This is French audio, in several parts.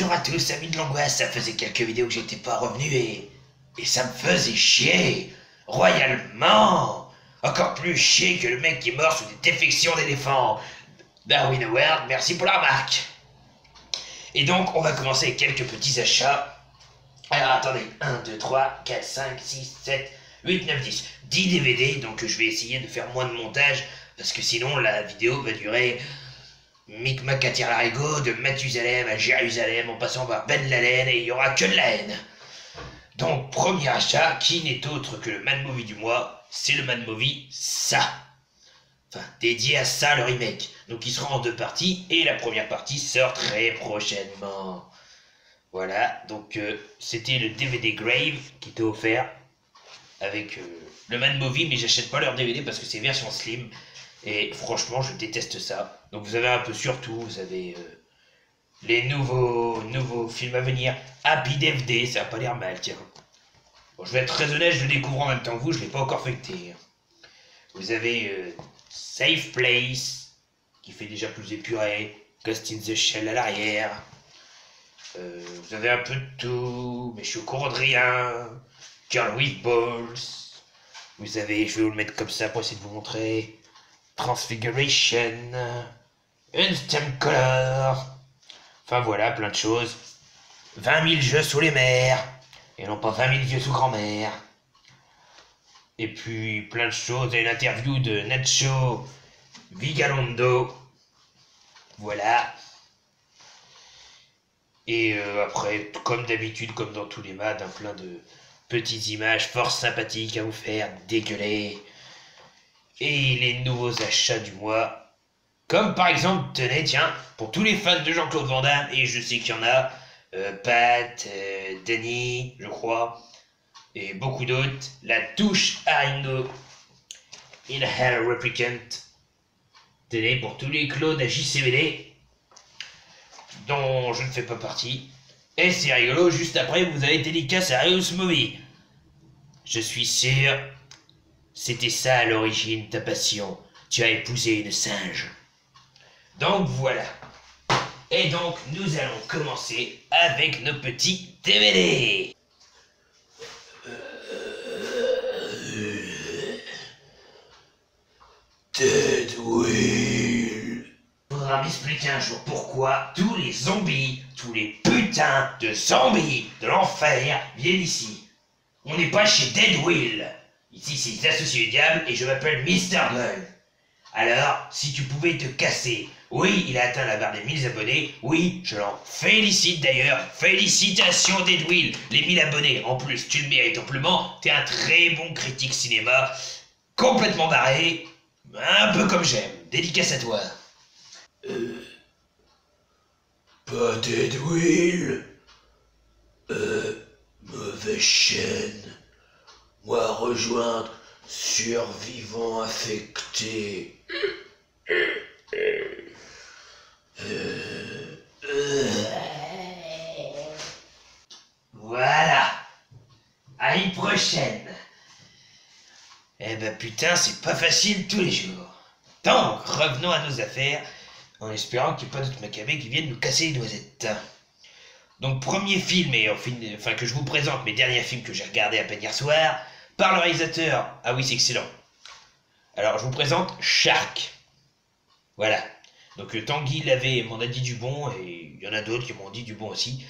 Bonjour à tous, amis de l'angoisse, ça faisait quelques vidéos que j'étais pas revenu et ça me faisait chier, royalement, encore plus chier que le mec qui est mort sous des défections d'éléphants. Darwin Award, merci pour la remarque. Et donc, on va commencer avec quelques petits achats. Alors, attendez, 1, 2, 3, 4, 5, 6, 7, 8, 9, 10. 10 DVD, donc je vais essayer de faire moins de montage, parce que sinon la vidéo va durer micmac à tire-larigot, de Mathusalem à Jérusalem, en passant par Ben Laden, et il y aura que de la haine. Donc, premier achat, qui n'est autre que le Mad Movie du mois, c'est le Mad Movie Ça. Enfin, dédié à ça, le remake. Donc, il sera en 2 parties, et la première partie sort très prochainement. Voilà, donc c'était le DVD Grave qui était offert avec le Mad Movie, mais j'achète pas leur DVD parce que c'est version slim, et franchement, je déteste ça. Donc, vous avez un peu sur tout, vous avez les nouveaux films à venir. Happy Death Day, ça a pas l'air mal, tiens. Bon, je vais être très honnête, je le découvre en même temps que vous, je l'ai pas encore feuilleté. Vous avez Safe Place, qui fait déjà plus épuré, Ghost in the Shell à l'arrière. Vous avez un peu de tout, mais je suis au courant de rien. Girl with Balls. Vous avez, je vais vous le mettre comme ça pour essayer de vous montrer. Transfiguration. Instant Color. Enfin voilà, plein de choses. 20 000 jeux sous les mers. Et non pas 20 000 vieux sous grand-mère. Et puis plein de choses. Et une interview de Nacho Vigalondo. Voilà. Et après, comme d'habitude, comme dans tous les mads, plein de petites images fort sympathiques à vous faire dégueuler. Et les nouveaux achats du mois. Comme par exemple, tenez, tiens, pour tous les fans de Jean-Claude Van Damme, et je sais qu'il y en a, Pat, Danny, je crois, et beaucoup d'autres, la touche Haringo, Inhale Replicant. Tenez, pour tous les clones à JCVD, dont je ne fais pas partie. Et c'est rigolo, juste après, vous avez dédicace à House Movie. Je suis sûr, c'était ça à l'origine, ta passion. Tu as épousé une singe. Donc voilà. Et donc, nous allons commencer avec nos petits DVD. Deadwill. Faudra m'expliquer un jour pourquoi tous les zombies, tous les putains de zombies de l'enfer viennent ici. On n'est pas chez Deadwill. Ici, c'est les associés du diable et je m'appelle Mr. Gun. Alors, si tu pouvais te casser. Oui, il a atteint la barre des 1000 abonnés. Oui, je l'en félicite d'ailleurs. Félicitations Deadwill, les 1000 abonnés. En plus, tu le mérites amplement. T'es un très bon critique cinéma. Complètement barré. Un peu comme j'aime. Dédicace à toi. Pas Deadwill. Mauvaise chaîne. Moi rejoindre survivant affecté. Voilà. À une prochaine. Eh ben putain, c'est pas facile tous les jours. Donc, revenons à nos affaires, en espérant qu'il n'y ait pas d'autres macabées qui viennent nous casser les noisettes. Donc, premier film, et enfin que je vous présente mes derniers films que j'ai regardés à peine hier soir, par le réalisateur. Ah oui, c'est excellent. Alors, je vous présente Shark. Voilà. Donc, Tanguy m'en a dit du bon, et il y en a d'autres qui m'ont dit du bon aussi.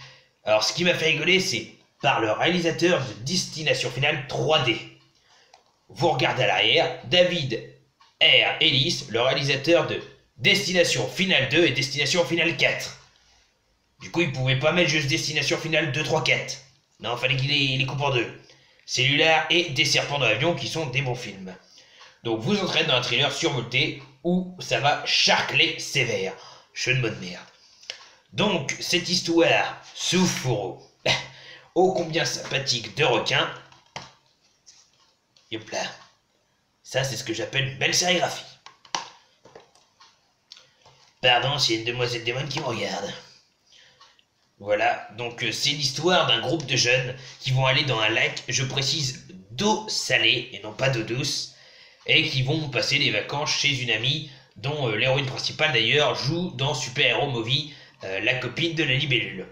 Alors, ce qui m'a fait rigoler, c'est par le réalisateur de Destination Finale 3D. Vous regardez à l'arrière, David R. Ellis, le réalisateur de Destination Finale 2 et Destination Finale 4. Du coup, il pouvait pas mettre juste Destination Finale 2, 3, 4. Non, fallait qu'il les coupe en deux. Cellulaire et Des serpents dans l'avion qui sont des bons films. Donc vous entraînez dans un thriller survolté où ça va charcler sévère. Jeu de mode merde. Donc cette histoire sous fourreau, ô combien sympathique de requins. Yop là. Ça c'est ce que j'appelle une belle sérigraphie. Pardon s'il y a une demoiselle démon qui me regarde. Voilà, donc c'est l'histoire d'un groupe de jeunes qui vont aller dans un lac, je précise d'eau salée et non pas d'eau douce, et qui vont passer des vacances chez une amie dont l'héroïne principale d'ailleurs joue dans Super Hero Movie, la copine de la libellule.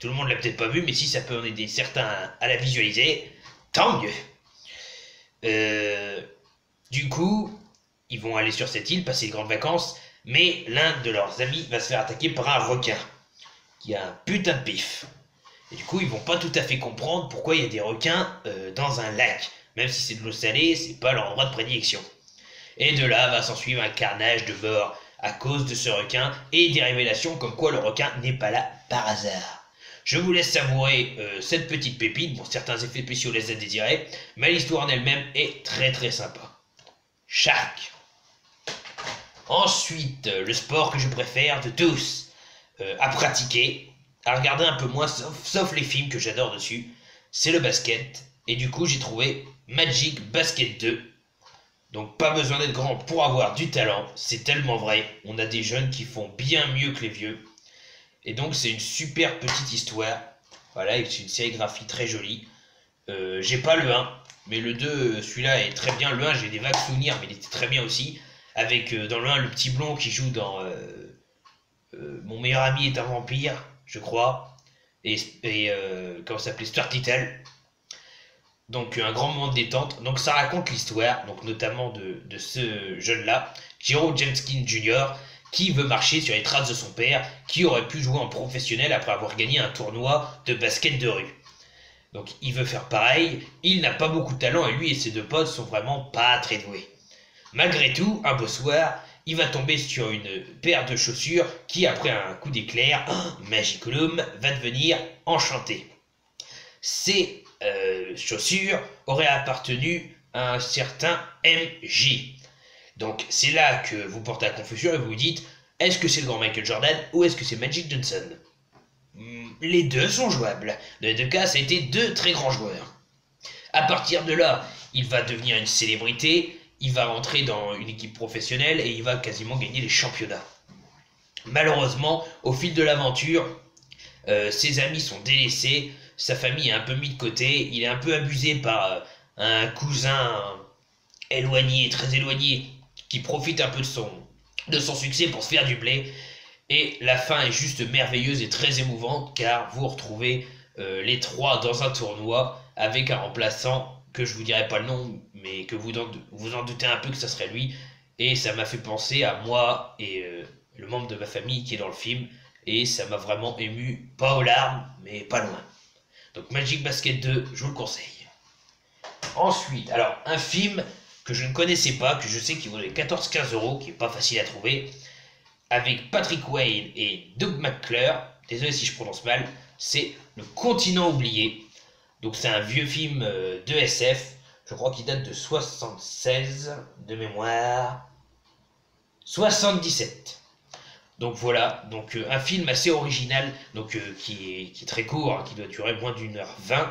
Tout le monde l'a peut-être pas vu, mais si ça peut en aider certains à la visualiser, tant mieux. Du coup, ils vont aller sur cette île, passer de grandes vacances, mais l'un de leurs amis va se faire attaquer par un requin, qui a un putain de pif. Et du coup, ils vont pas tout à fait comprendre pourquoi il y a des requins dans un lac. Même si c'est de l'eau salée, c'est pas leur endroit de prédilection. Et de là va s'en suivre un carnage de mort à cause de ce requin et des révélations comme quoi le requin n'est pas là par hasard. Je vous laisse savourer cette petite pépite. Bon, certains effets spéciaux laissent à désirer, mais l'histoire en elle-même est très très sympa. Shark. Ensuite, le sport que je préfère de tous à pratiquer, à regarder un peu moins, sauf les films que j'adore dessus, c'est le basket. Et du coup, j'ai trouvé Magic Basket 2. Donc pas besoin d'être grand pour avoir du talent, c'est tellement vrai. On a des jeunes qui font bien mieux que les vieux. Et donc c'est une super petite histoire. Voilà, c'est une sérigraphie très jolie. J'ai pas le 1, mais le 2, celui-là est très bien. Le 1, j'ai des vagues souvenirs, mais il était très bien aussi. Avec dans le 1, le petit blond qui joue dans Mon meilleur ami est un vampire, je crois. Et comment ça s'appelait, Stuart Little. Donc un grand moment de détente. Donc ça raconte l'histoire, donc notamment de ce jeune-là, Jiro Jemskin Jr., qui veut marcher sur les traces de son père, qui aurait pu jouer en professionnel après avoir gagné un tournoi de basket de rue. Donc il veut faire pareil, il n'a pas beaucoup de talent et lui et ses deux potes sont vraiment pas très doués. Malgré tout, un beau soir, il va tomber sur une paire de chaussures qui, après un coup d'éclair, Magiculum, va devenir enchanté. Ces chaussures auraient appartenu à un certain MJ. Donc c'est là que vous portez à confusion et vous vous dites, est-ce que c'est le grand Michael Jordan ou est-ce que c'est Magic Johnson? Les deux sont jouables. Dans les deux cas, ça a été deux très grands joueurs. À partir de là, il va devenir une célébrité, il va rentrer dans une équipe professionnelle et il va quasiment gagner les championnats. Malheureusement, au fil de l'aventure, ses amis sont délaissés, sa famille est un peu mise de côté, il est un peu abusé par un cousin éloigné, très éloigné, qui profite un peu de son succès pour se faire du blé. Et la fin est juste merveilleuse et très émouvante car vous retrouvez les trois dans un tournoi avec un remplaçant que je vous dirai pas le nom, mais que vous en doutez un peu que ça serait lui. Et ça m'a fait penser à moi et le membre de ma famille qui est dans le film. Et ça m'a vraiment ému, pas aux larmes, mais pas loin. Donc Magic Basket 2, je vous le conseille. Ensuite, alors un film que je ne connaissais pas, que je sais qu'il vaudrait 14-15 €, qui est pas facile à trouver, avec Patrick Wayne et Doug McClure, désolé si je prononce mal, c'est Le Continent oublié. Donc c'est un vieux film de SF, je crois qu'il date de 76 de mémoire, 77. Donc voilà, donc un film assez original, donc qui est très court, hein, qui doit durer moins d'1h20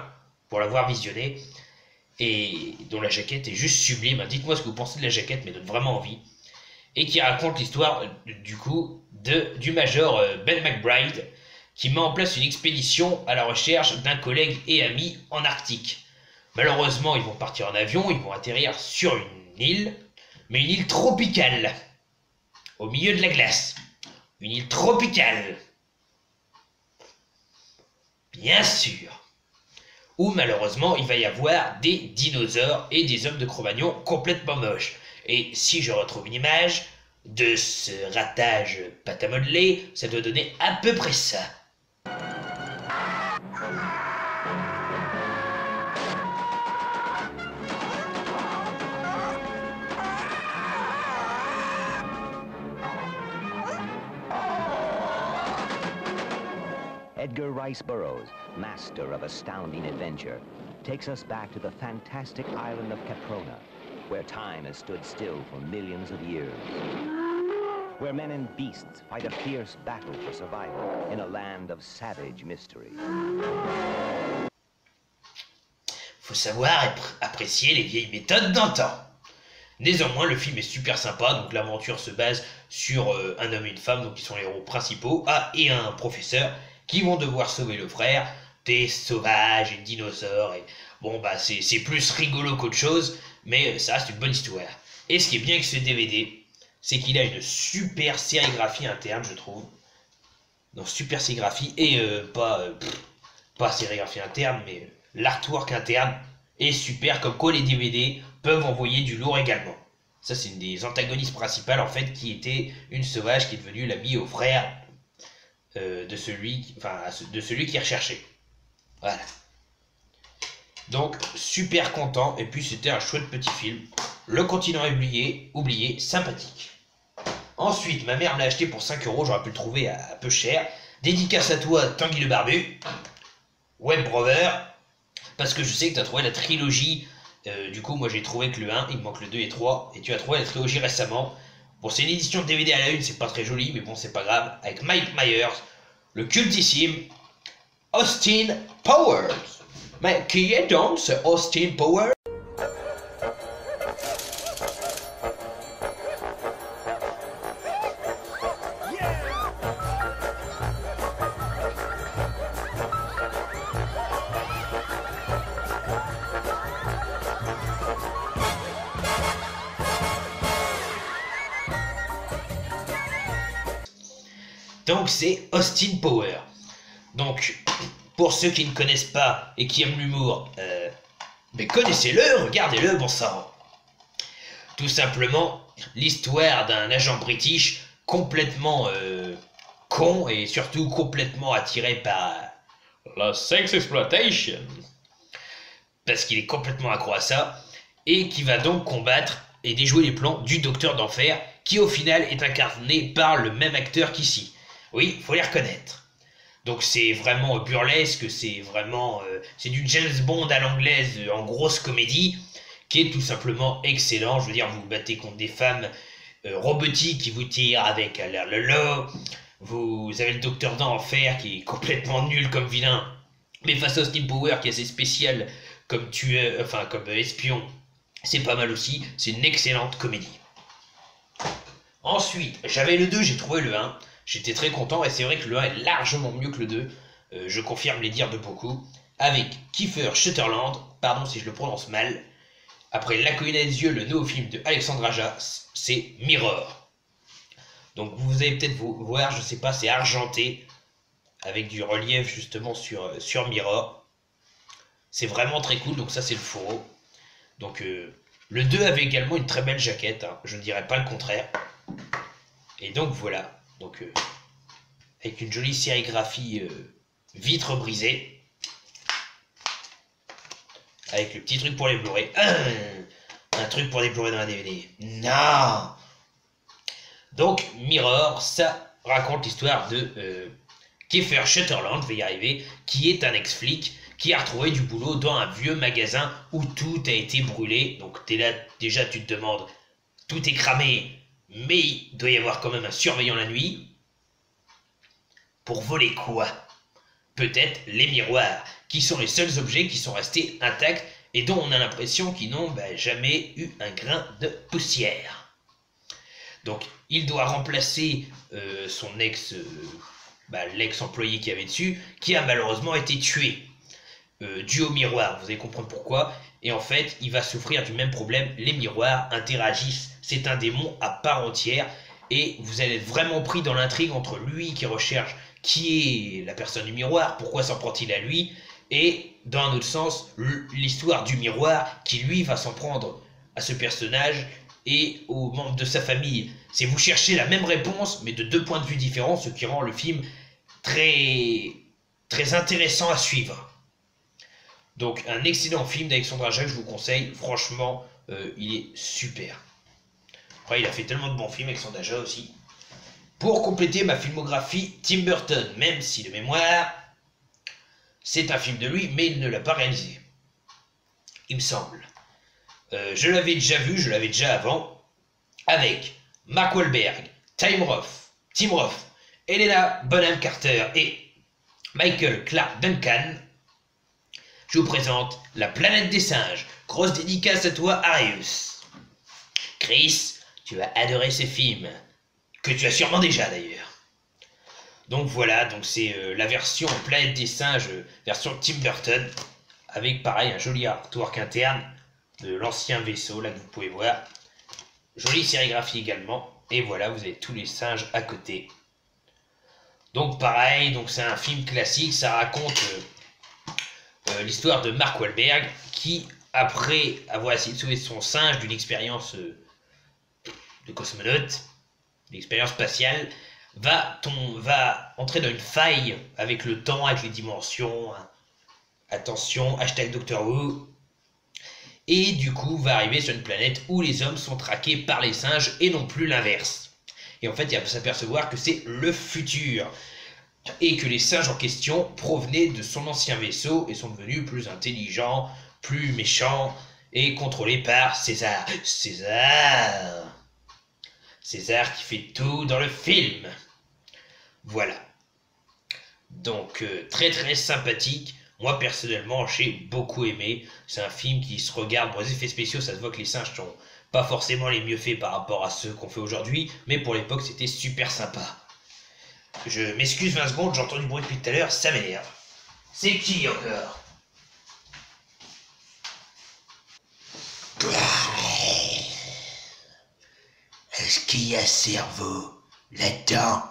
pour l'avoir visionné, et dont la jaquette est juste sublime. Dites-moi ce que vous pensez de la jaquette, mais donne vraiment envie. Et qui raconte l'histoire du coup du major Ben McBride, qui met en place une expédition à la recherche d'un collègue et ami en Arctique. Malheureusement, ils vont partir en avion, ils vont atterrir sur une île, mais une île tropicale, au milieu de la glace. Une île tropicale. Bien sûr. Où malheureusement, il va y avoir des dinosaures et des hommes de Cro-Magnon complètement moches. Et si je retrouve une image de ce ratage pâte à modeler, ça doit donner à peu près ça. Edgar Rice Burroughs, master of astounding adventure, takes us back to the fantastic island of Caprona, where time has stood still for millions of years. Where men and beasts fight a fierce battle for survival in a land of savage mystery. Faut savoir apprécier les vieilles méthodes d'antan. Néanmoins, le film est super sympa, donc l'aventure se base sur un homme et une femme, donc qui sont les héros principaux, et un professeur, qui vont devoir sauver le frère des sauvages et dinosaures. Et bon, bah c'est plus rigolo qu'autre chose, mais ça reste une bonne histoire. Et ce qui est bien avec ce DVD, c'est qu'il a une super sérigraphie interne, je trouve. Donc super sérigraphie et pas sérigraphie interne, mais l'artwork interne est super, comme quoi les DVD peuvent envoyer du lourd également. Ça, c'est une des antagonistes principales, en fait, qui était une sauvage qui est devenue l'ami au frère de celui qui est recherché. Voilà. Donc, super content, et puis c'était un chouette petit film. Le continent oublié, sympathique. Ensuite, ma mère me l'a acheté pour 5 €, j'aurais pu le trouver à peu cher. Dédicace à toi, Tanguy le Barbu, Web Brother, parce que je sais que tu as trouvé la trilogie. Du coup, moi j'ai trouvé que le 1, il me manque le 2 et 3, et tu as trouvé la trilogie récemment. Bon, c'est une édition de DVD à la une, c'est pas très joli, mais bon, c'est pas grave. Avec Mike Myers, le cultissime Austin Powers. Mais qui est donc ce Austin Powers? Donc c'est Austin Powers. Donc, pour ceux qui ne connaissent pas et qui aiment l'humour, mais connaissez-le, regardez-le, bon sang. Tout simplement, l'histoire d'un agent british complètement con et surtout complètement attiré par la sex exploitation. Parce qu'il est complètement accro à ça, et qui va donc combattre et déjouer les plans du Docteur d'Enfer, qui au final est incarné par le même acteur qu'ici. Oui, faut les reconnaître. Donc c'est vraiment burlesque, c'est vraiment... c'est du James Bond à l'anglaise en grosse comédie, qui est tout simplement excellent. Je veux dire, vous vous battez contre des femmes robotiques qui vous tirent avec l'air lolo. Vous avez le Docteur d'Enfer qui est complètement nul comme vilain. Mais face à Austin Powers qui est assez spécial comme tueur, enfin comme espion, c'est pas mal aussi. C'est une excellente comédie. Ensuite, j'avais le 2, j'ai trouvé le 1. J'étais très content et c'est vrai que le 1 est largement mieux que le 2. Je confirme les dires de beaucoup. Avec Kiefer Sutherland, pardon si je le prononce mal. Après La colline des yeux, le nouveau film de Alexandre Aja, c'est Mirror. Donc vous allez peut-être voir, je sais pas, c'est argenté. Avec du relief justement sur Mirror. C'est vraiment très cool, donc ça c'est le fourreau. Donc le 2 avait également une très belle jaquette, hein, je ne dirais pas le contraire. Et donc voilà. Donc, avec une jolie sérigraphie vitre brisée. Avec le petit truc pour les Blu-ray. Un truc pour les Blu-ray dans la DVD. Non. Donc, Mirror, ça raconte l'histoire de Kiefer Sutherland, je vais y arriver, qui est un ex-flic qui a retrouvé du boulot dans un vieux magasin où tout a été brûlé. Donc, t'es là, déjà, tu te demandes, tout est cramé. Mais il doit y avoir quand même un surveillant la nuit. Pour voler quoi? Peut-être les miroirs, qui sont les seuls objets qui sont restés intacts et dont on a l'impression qu'ils n'ont jamais eu un grain de poussière. Donc il doit remplacer son l'ex-employé qui avait dessus, qui a malheureusement été tué. Dû au miroir, vous allez comprendre pourquoi. Et en fait, il va souffrir du même problème. Les miroirs interagissent. C'est un démon à part entière. Et vous allez être vraiment pris dans l'intrigue entre lui qui recherche qui est la personne du miroir, pourquoi s'en prend-il à lui, et dans un autre sens, l'histoire du miroir qui lui va s'en prendre à ce personnage et aux membres de sa famille. C'est vous cherchez la même réponse, mais de deux points de vue différents, ce qui rend le film très, très intéressant à suivre. Donc un excellent film d'Alexandre Aja que je vous conseille, franchement, il est super. Après, il a fait tellement de bons films, Alexandre Aja aussi. Pour compléter ma filmographie, Tim Burton, même si de mémoire, c'est un film de lui, mais il ne l'a pas réalisé. Il me semble. Je l'avais déjà vu, je l'avais déjà avant, avec Mark Wahlberg, Tim Roth, Helena Bonham Carter et Michael Clark Duncan. Je vous présente La planète des singes. Grosse dédicace à toi, Arius. Chris, tu vas adorer ce film, que tu as sûrement déjà d'ailleurs. Donc voilà, donc c'est la version Planète des singes, version Tim Burton, avec pareil un joli artwork interne de l'ancien vaisseau, là que vous pouvez voir. Jolie sérigraphie également, et voilà, vous avez tous les singes à côté. Donc pareil, donc c'est un film classique, ça raconte l'histoire de Mark Wahlberg qui, après avoir essayé de sauver son singe d'une expérience de cosmonaute, d'une expérience spatiale, va entrer dans une faille avec le temps, avec les dimensions. Attention, hashtag Doctor Who. Et du coup, va arriver sur une planète où les hommes sont traqués par les singes et non plus l'inverse. Et en fait, il va s'apercevoir que c'est le futur. Et que les singes en question provenaient de son ancien vaisseau et sont devenus plus intelligents, plus méchants et contrôlés par César. César qui fait tout dans le film. Voilà. Donc, très très sympathique. Moi, personnellement, j'ai beaucoup aimé. C'est un film qui se regarde. Pour les effets spéciaux, ça se voit que les singes sont pas forcément les mieux faits par rapport à ceux qu'on fait aujourd'hui. Mais pour l'époque, c'était super sympa. Je m'excuse 20 secondes, j'entends du bruit depuis tout à l'heure, ça m'énerve. C'est qui encore? Est-ce qu'il y a cerveau là-dedans?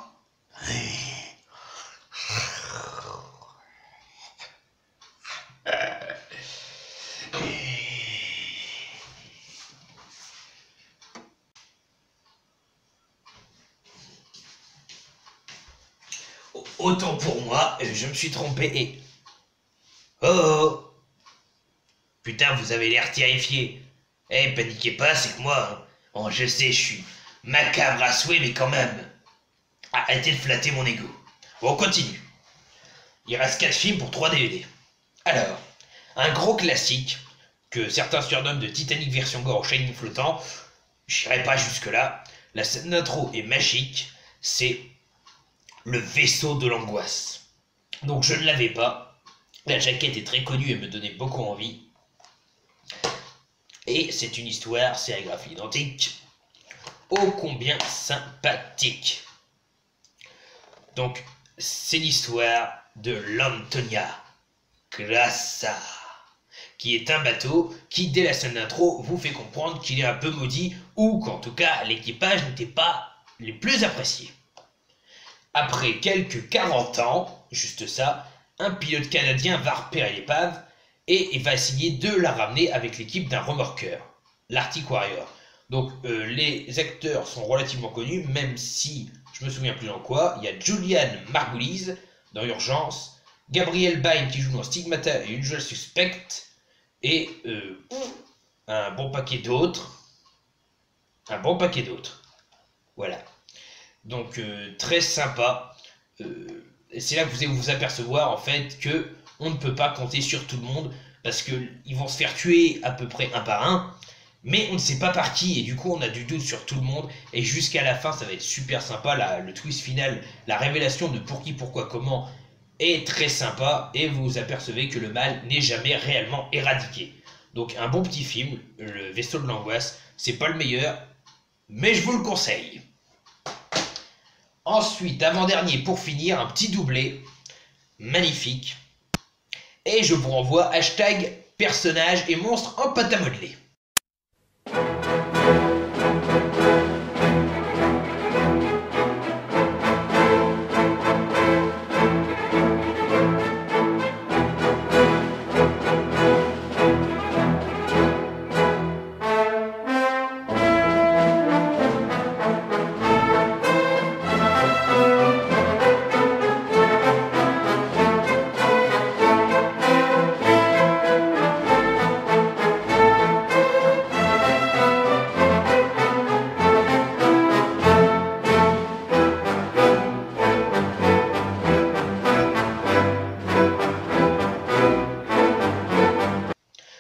Autant pour moi, je me suis trompé et... Oh. Putain, vous avez l'air terrifié. Paniquez pas, c'est que moi... Hein. Oh, je sais, je suis macabre à souhait, mais quand même... Arrêtez de flatter mon ego. Bon, on continue. Il reste 4 films pour 3 DVD. Alors, un gros classique, que certains surnomment de Titanic version gore au Shining flottant, j'irai pas jusque-là. La scène d'intro est magique, c'est... Le vaisseau de l'angoisse. Donc je ne l'avais pas. La jaquette est très connue et me donnait beaucoup envie. Et c'est une histoire, sérigraphie identique, ô combien sympathique. Donc c'est l'histoire de l'Antonia Grassa, qui est un bateau qui, dès la scène d'intro, vous fait comprendre qu'il est un peu maudit, ou qu'en tout cas l'équipage n'était pas les plus appréciés. Après quelques 40 ans, juste ça, un pilote canadien va repérer l'épave et va essayer de la ramener avec l'équipe d'un remorqueur, l'Arctic Warrior. Donc les acteurs sont relativement connus, même si je me souviens plus dans quoi. Il y a Julianne Margulies dans Urgence, Gabriel Byrne qui joue dans Stigmata et Usual Suspect, et un bon paquet d'autres. Voilà. Donc très sympa. C'est là que vous allez vous apercevoir en fait que on ne peut pas compter sur tout le monde parce qu'ils vont se faire tuer à peu près un par un, mais on ne sait pas par qui et du coup on a du doute sur tout le monde et jusqu'à la fin ça va être super sympa. Le twist final, la révélation de pour qui, pourquoi, comment est très sympa et vous vous apercevez que le mal n'est jamais réellement éradiqué. Donc un bon petit film, Le Vaisseau de l'Angoisse, c'est pas le meilleur, mais je vous le conseille. Ensuite, avant-dernier, pour finir, un petit doublé, magnifique. Et je vous renvoie hashtag personnages et monstres en pâte à modeler.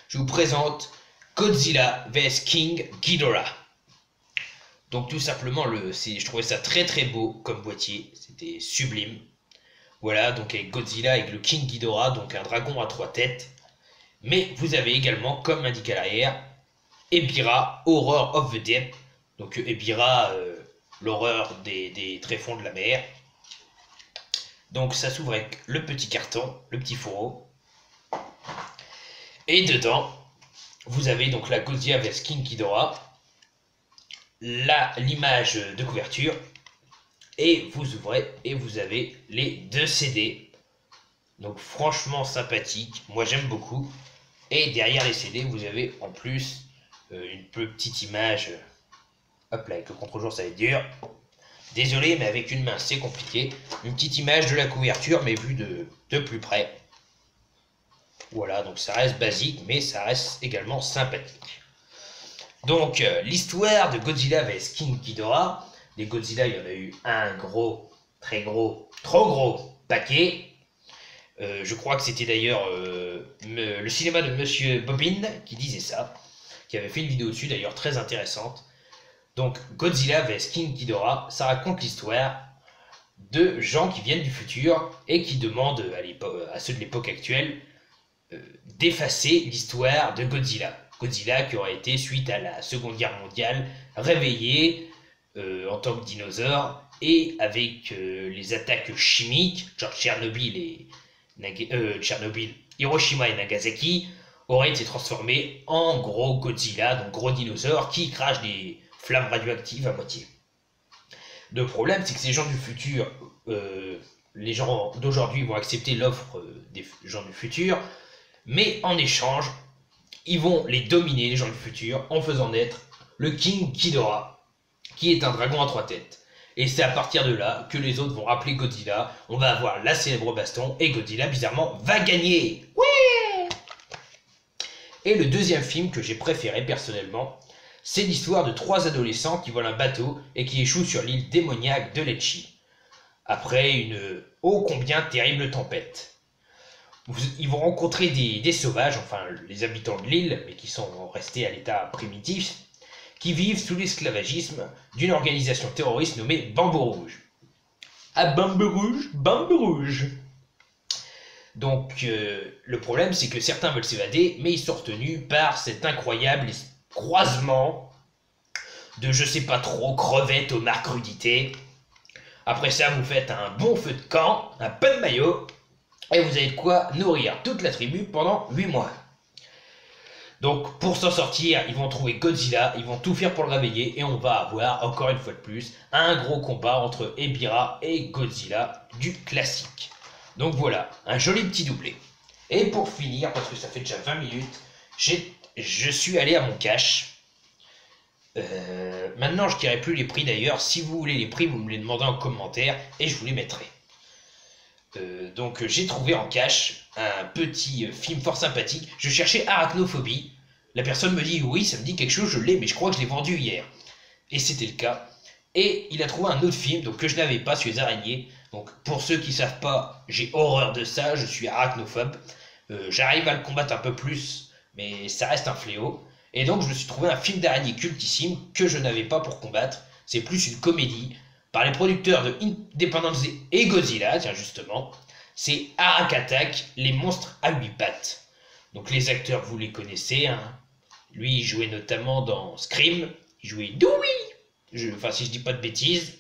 Je vous présente Godzilla vs King Ghidorah. Donc tout simplement, je trouvais ça très très beau comme boîtier, c'était sublime. Voilà, donc avec Godzilla, avec le King Ghidorah, donc un dragon à 3 têtes. Mais vous avez également, comme indiqué à l'arrière, Ebirah, Horror of the Deep. Donc Ebirah, l'horreur des tréfonds de la mer. Donc ça s'ouvre avec le petit carton, le petit fourreau. Et dedans, vous avez donc la Godzilla vs King Ghidorah, l'image de couverture, et vous ouvrez et vous avez les 2 CD. Donc franchement sympathique, moi j'aime beaucoup. Et derrière les CD, vous avez en plus une petite image. Hop là, avec le contre-jour ça va être dur. Désolé, mais avec une main c'est compliqué. Une petite image de la couverture, mais vue de plus près. Voilà, donc ça reste basique, mais ça reste également sympathique. Donc, l'histoire de Godzilla vs King Ghidorah. Des Godzilla, il y en a eu un gros, très gros, trop gros paquet. Je crois que c'était d'ailleurs le cinéma de Monsieur Bobbin qui disait ça, qui avait fait une vidéo dessus d'ailleurs très intéressante. Donc, Godzilla vs King Ghidorah, ça raconte l'histoire de gens qui viennent du futur et qui demandent à ceux de l'époque actuelle d'effacer l'histoire de Godzilla. Godzilla qui aurait été, suite à la Seconde Guerre mondiale, réveillé en tant que dinosaure et avec les attaques chimiques, genre Tchernobyl, Hiroshima et Nagasaki, aurait été transformé en gros Godzilla, donc gros dinosaure qui crache des flammes radioactives à moitié. Le problème, c'est que ces gens du futur, les gens d'aujourd'hui vont accepter l'offre des gens du futur, mais en échange, ils vont les dominer, les gens du futur, en faisant naître le King Ghidorah, qui est un dragon à 3 têtes. Et c'est à partir de là que les autres vont rappeler Godzilla, on va avoir la célèbre baston, et Godzilla, bizarrement, va gagner. Ouais. Et le deuxième film que j'ai préféré personnellement, c'est l'histoire de 3 adolescents qui volent un bateau et qui échouent sur l'île démoniaque de Lecce, après une ô combien terrible tempête. Ils vont rencontrer des sauvages, enfin les habitants de l'île, mais qui sont restés à l'état primitif, qui vivent sous l'esclavagisme d'une organisation terroriste nommée Bambou Rouge. Ah, Bambou Rouge, Bambou Rouge. Donc le problème, c'est que certains veulent s'évader, mais ils sont retenus par cet incroyable croisement de je sais pas trop crevettes aux marques crudité. Après ça, vous faites un bon feu de camp, un peu de maillot, et vous avez de quoi nourrir toute la tribu pendant 8 mois. Donc pour s'en sortir, ils vont trouver Godzilla, ils vont tout faire pour le réveiller, et on va avoir, encore une fois de plus, un gros combat entre Ebirah et Godzilla, du classique. Donc voilà, un joli petit doublé. Et pour finir, parce que ça fait déjà 20 minutes, je suis allé à mon cache. Maintenant, je ne dirai plus les prix d'ailleurs. Si vous voulez les prix, vous me les demandez en commentaire et je vous les mettrai. Donc j'ai trouvé en cache un petit film fort sympathique. Je cherchais Arachnophobie. La personne me dit oui, ça me dit quelque chose, je l'ai, mais je crois que je l'ai vendu hier. Et c'était le cas. Et il a trouvé un autre film donc, que je n'avais pas sur les araignées. Donc pour ceux qui ne savent pas, j'ai horreur de ça, je suis arachnophobe. J'arrive à le combattre un peu plus, mais ça reste un fléau. Et donc je me suis trouvé un film d'araignée cultissime que je n'avais pas pour combattre. C'est plus une comédie par les producteurs de Independence Day et Godzilla, tiens justement. C'est Arak Attack, les monstres à 8 pattes. Donc les acteurs, vous les connaissez. Hein. Lui, il jouait notamment dans Scream. Il jouait Dewey. Enfin, si je dis pas de bêtises.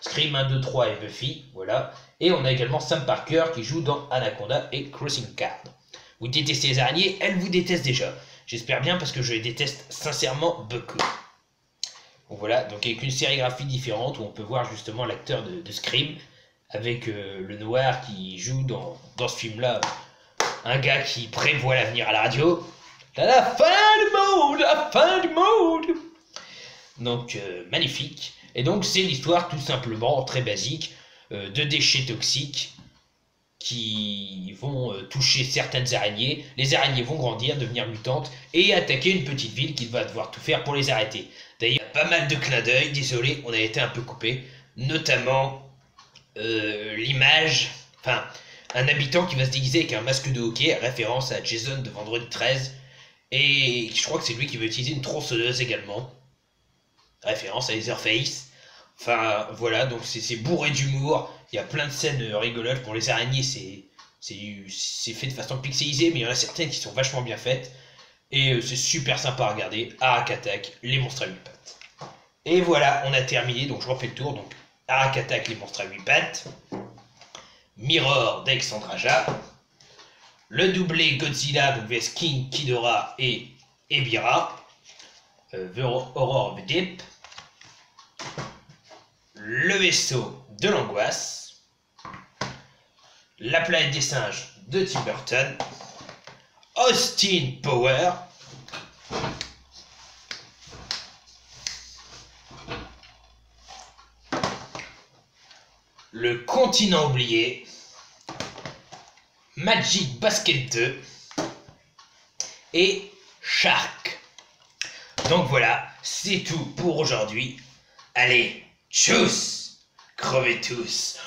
Scream 1, 2, 3 et Buffy, voilà. Et on a également Sam Parker qui joue dans Anaconda et Crossing Card. Vous détestez les araignées, elles vous détestent déjà. J'espère bien parce que je les déteste sincèrement beaucoup. Donc voilà, donc avec une sérigraphie différente où on peut voir justement l'acteur de Scream avec le noir qui joue dans ce film-là, un gars qui prévoit l'avenir à la radio. La fin du monde, la fin du monde. Donc magnifique. Et donc c'est l'histoire tout simplement très basique de déchets toxiques qui vont toucher certaines araignées. Les araignées vont grandir, devenir mutantes et attaquer une petite ville qui va devoir tout faire pour les arrêter. D'ailleurs, pas mal de clins d'œil, désolé, on a été un peu coupé, notamment l'image, enfin, un habitant qui va se déguiser avec un masque de hockey, référence à Jason de Vendredi 13, et je crois que c'est lui qui va utiliser une tronçonneuse également, référence à Leatherface. Enfin, voilà, donc c'est bourré d'humour, il y a plein de scènes rigolotes. Pour les araignées, c'est fait de façon pixelisée, mais il y en a certaines qui sont vachement bien faites. Et c'est super sympa à regarder. Arak Attack, les monstres à 8 pattes. Et voilà, on a terminé, donc je refais le tour. Donc, Arak Attack, les monstres à 8 pattes. Mirror d'Alexandre Aja. Le doublé Godzilla vs King Ghidorah et Ebirah. The Horror of the Deep. le vaisseau de l'angoisse, la planète des singes de Tim Burton, Austin Power, le continent oublié, Magic Basket 2 et Shark. Donc voilà, c'est tout pour aujourd'hui. Allez, tchuss, crevez tous.